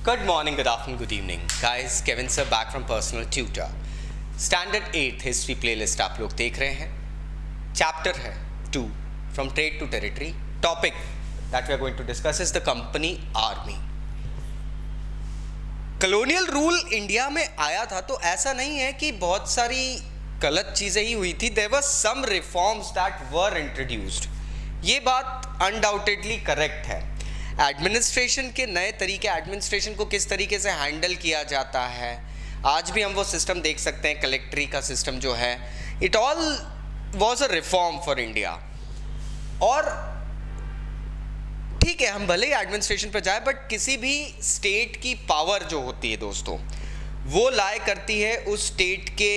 Good morning, good afternoon, good evening. Guys, Kevin sir back from Personal Tutor. Standard 8th History playlist आप लोग देख रहे हैं. Chapter है 2 From Trade to Territory. Topic that we are going to discuss is the Company Army. Colonial rule India में आया था तो ऐसा नहीं है कि बहुत सारी गलत चीज़ें ही हुई थी. There were some reforms that were introduced. ये बात undoubtedly correct है. एडमिनिस्ट्रेशन के नए तरीके, एडमिनिस्ट्रेशन को किस तरीके से हैंडल किया जाता है, आज भी हम वो सिस्टम देख सकते हैं. कलेक्ट्री का सिस्टम जो है, it all was a reform for India. और ठीक है, हम भले ही एडमिनिस्ट्रेशन पर जाए, बट किसी भी स्टेट की पावर जो होती है दोस्तों, वो लाए करती है उस स्टेट के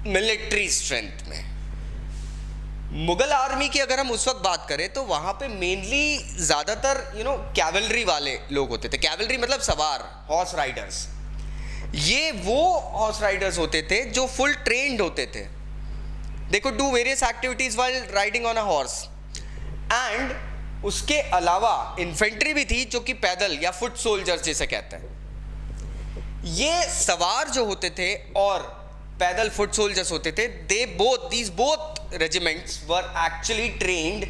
मिलिट्री स्ट्रेंथ में. मुगल आर्मी की अगर हम उस वक्त बात करें तो वहाँ पे मेनली ज़्यादातर कैवलरी वाले लोग होते थे. कैवलरी मतलब सवार, हॉर्स राइडर्स. ये वो हॉर्स राइडर्स होते थे जो फुल ट्रेंड होते थे. They could do various activities while riding on a horse. And उसके अलावा इन्फेंट्री भी थी जो कि पैदल या फुट सोल्जर्स जिसे कहते हैं. ये सवार जो होते थे और पैदल फुट सोल्जर्स होते थे, these both regiments were actually trained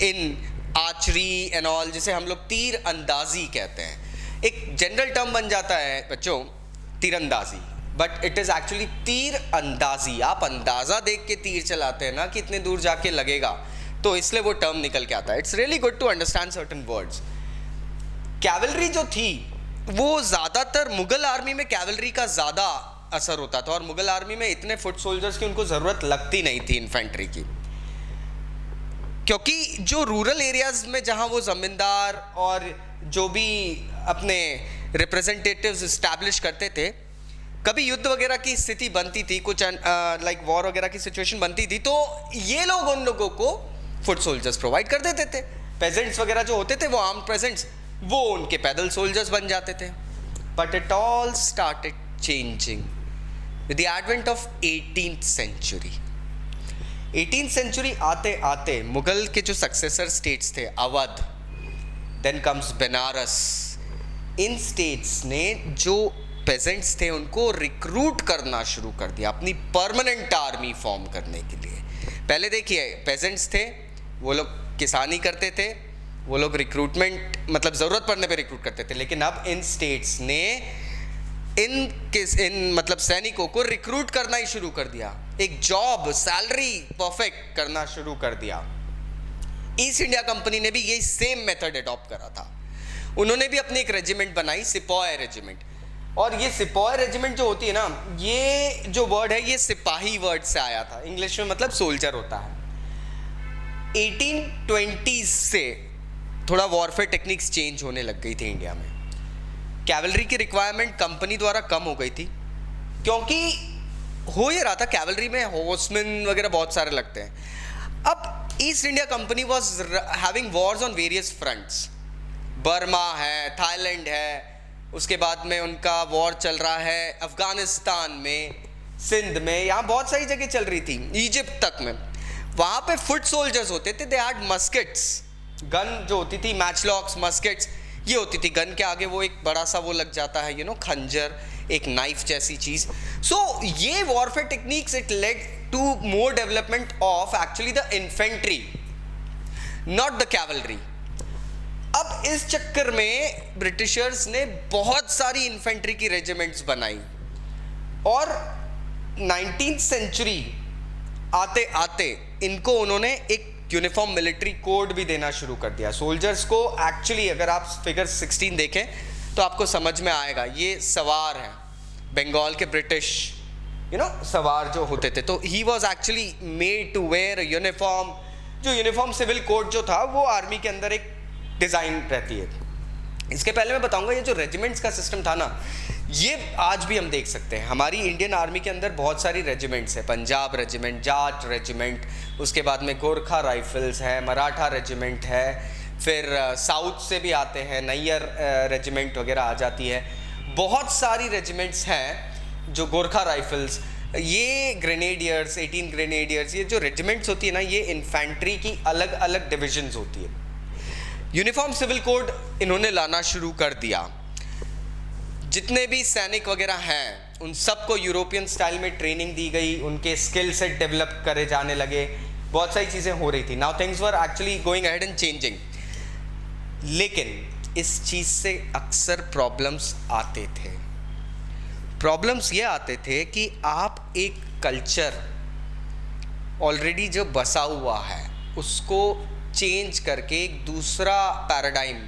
in archery and all, जिसे हम लोग तीर अंदाजी कहते हैं. एक जनरल टर्म बन जाता है बच्चों तीरंदाजी, बट इट इज एक्चुअली तीर अंदाजी. आप अंदाजा देख के तीर चलाते हैं ना कि इतने दूर जाके लगेगा, तो इसलिए वो टर्म निकल के आता है. It's really good to understand certain words. Cavalry जो थी वो ज़्यादातर मुगल आर्मी में कैवलरी का ज़्यादा असर होता था, और मुगल आर्मी में इतने फुट सोल्जर्स की उनको ज़रूरत लगती नहीं थी इन्फेंट्री की, क्योंकि जो रूरल एरियाज में जहां वो ज़मींदार और जो भी अपने रिप्रेजेंटेटिव्स इस्टेब्लिश करते थे, कभी युद्ध वगैरह की स्थिति बनती थी, कुछ लाइक वॉर वगैरह की सिचुएशन बनती थी, तो ये लोग उन लोगों को फुट सोल्जर्स प्रोवाइड कर देते थे. पेजेंट्स वगैरह जो होते थे, वो आर्म पेजेंट्स, वो उनके पैदल सोल्जर्स बन जाते थे. But it all started changing with the advent of 18th century. 18th century आते आते मुगल के जो सक्सेसर स्टेट्स थे, अवध, then comes बनारस, इन स्टेट्स ने जो पेजेंट्स थे उनको रिक्रूट करना शुरू कर दिया अपनी परमानेंट आर्मी फॉर्म करने के लिए. पहले देखिए, पेजेंट्स थे, वो लोग किसानी करते थे, वो लोग रिक्रूटमेंट मतलब ज़रूरत पड़ने पे रिक्रूट करते थे. लेकिन अब इन स्टेट्स ने इन मतलब सैनिकों को रिक्रूट करना ही शुरू कर दिया, एक जॉब सैलरी परफेक्ट करना शुरू कर दिया. ईस्ट इंडिया कंपनी ने भी यही सेम मेथड अडॉप्ट करा था. उन्होंने भी अपनी एक रेजिमेंट बनाई, सिपॉय रेजिमेंट. और ये सिपॉय रेजिमेंट जो होती है ना, ये जो वर्ड है ये सिपाही वर्ड से आया था. इंग्लिश में मतलब सोल्जर होता है. 1820 से थोड़ा वॉरफेयर टेक्निक्स चेंज होने लग गई थी इंडिया में. कैवलरी की रिक्वायरमेंट कंपनी द्वारा कम हो गई थी, क्योंकि हो ये रहा था कैवलरी में हॉर्समैन वगैरह बहुत सारे लगते हैं. अब east India company was having Wars on various fronts. Burma है, थाईलैंड है, उसके बाद में उनका वॉर चल रहा है अफगानिस्तान में, सिंध में, यहाँ बहुत सारी जगह चल रही थी, इजिप्ट तक में. वहाँ पे फुट सोल्जर्स होते थे. दे हैड मस्केट्स, गन जो होती थी, मैचलॉक्स, मस्केट्स, ये होती थी. गन के आगे वो एक बड़ा सा वो लग जाता है, खंजर, एक नाइफ जैसी चीज. सो ये warfare techniques, it led to more development of actually the infantry, not the cavalry. अब इस चक्कर में ब्रिटिशर्स ने बहुत सारी इन्फेंट्री की रेजिमेंट्स बनाई, और 19th सेंचुरी आते आते इनको उन्होंने एक यूनिफॉर्म मिलिट्री कोड भी देना शुरू कर दिया सोल्जर्स को. एक्चुअली अगर आप फिगर 16 देखें तो आपको समझ में आएगा. ये सवार हैं, बंगाल के ब्रिटिश सवार जो होते थे, तो he was actually made to wear uniform. जो यूनिफॉर्म सिविल कोड जो था वो आर्मी के अंदर एक डिज़ाइन रहती है. इसके पहले मैं बताऊंगा, ये जो रेजिमेंट्स का सिस्टम था ना, ये आज भी हम देख सकते हैं. हमारी इंडियन आर्मी के अंदर बहुत सारी रेजिमेंट्स हैं. पंजाब रेजिमेंट, जाट रेजिमेंट, उसके बाद में गोरखा राइफल्स है, मराठा रेजिमेंट है, फिर साउथ से भी आते हैं, नैयर रेजिमेंट वगैरह आ जाती है. बहुत सारी रेजिमेंट्स हैं जो गोरखा राइफल्स, ये ग्रेनेडियर्स, 18 ग्रेनेडियर्स, ये जो रेजिमेंट्स होती है ना, ये इन्फेंट्री की अलग अलग डिविजन्स होती है. यूनिफॉर्म सिविल कोड इन्होंने लाना शुरू कर दिया. जितने भी सैनिक वगैरह हैं उन सबको यूरोपियन स्टाइल में ट्रेनिंग दी गई, उनके स्किल सेट डेवलप करे जाने लगे, बहुत सारी चीज़ें हो रही थी. Now things were actually going ahead and changing. लेकिन इस चीज़ से अक्सर प्रॉब्लम्स आते थे. प्रॉब्लम्स ये आते थे कि आप एक कल्चर ऑलरेडी जो बसा हुआ है उसको चेंज करके एक दूसरा पैराडाइम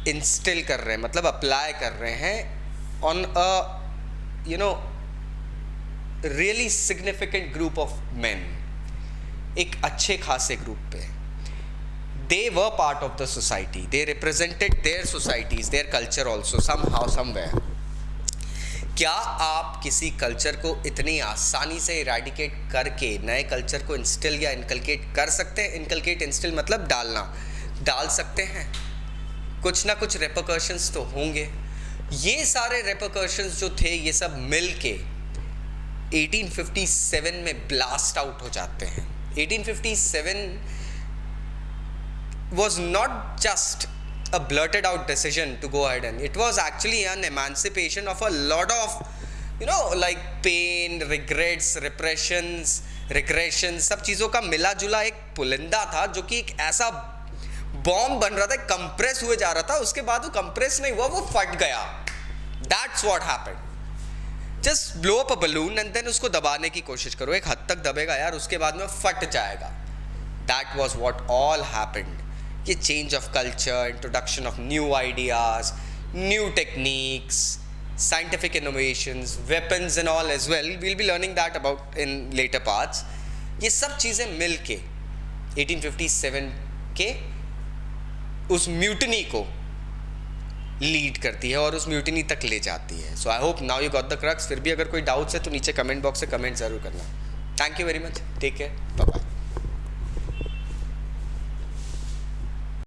इंस्टिल कर रहे हैं, मतलब अप्लाई कर रहे हैं on a really significant group of man, एक अच्छे खासे ग्रुप पे. They were part of the society, they represented their societies, their culture also somehow somewhere. क्या आप किसी कल्चर को इतनी आसानी से इरेडिकेट करके नए कल्चर को इंस्टिल या इनकलकेट कर सकते हैं? इनकलकेट इंस्टिल मतलब डाल सकते हैं. कुछ ना कुछ रेपरकशंस तो होंगे. ये सारे रेपरकशंस जो थे ये सब मिल के 1857 में ब्लास्ट आउट हो जाते हैं. 1857 was not just a blurted out decision to go ahead, and it was actually an emancipation of a lot of like pain, regrets, repressions, regressions, सब चीज़ों का मिला जुला एक पुलिंदा था जो कि एक ऐसा बॉम्ब बन रहा था, कंप्रेस हुए जा रहा था. उसके बाद वो कंप्रेस नहीं हुआ, वो फट गया. That's what happened. Just blow up a balloon and then उसको दबाने की कोशिश करो. एक हद तक दबेगा यार, उसके बाद में फट जाएगा. That was what all happened. ये change of culture, introduction of new ideas, new techniques, scientific innovations, weapons and all as well, we'll be learning that about in later parts. ये सब चीज़ें मिल के 1857 के उस म्यूटनी को लीड करती है और उस म्यूटनी तक ले जाती है. So I hope now you got the crux. फिर भी अगर कोई डाउट्स है तो नीचे कमेंट बॉक्स से कमेंट जरूर करना. Thank you very much. Take care.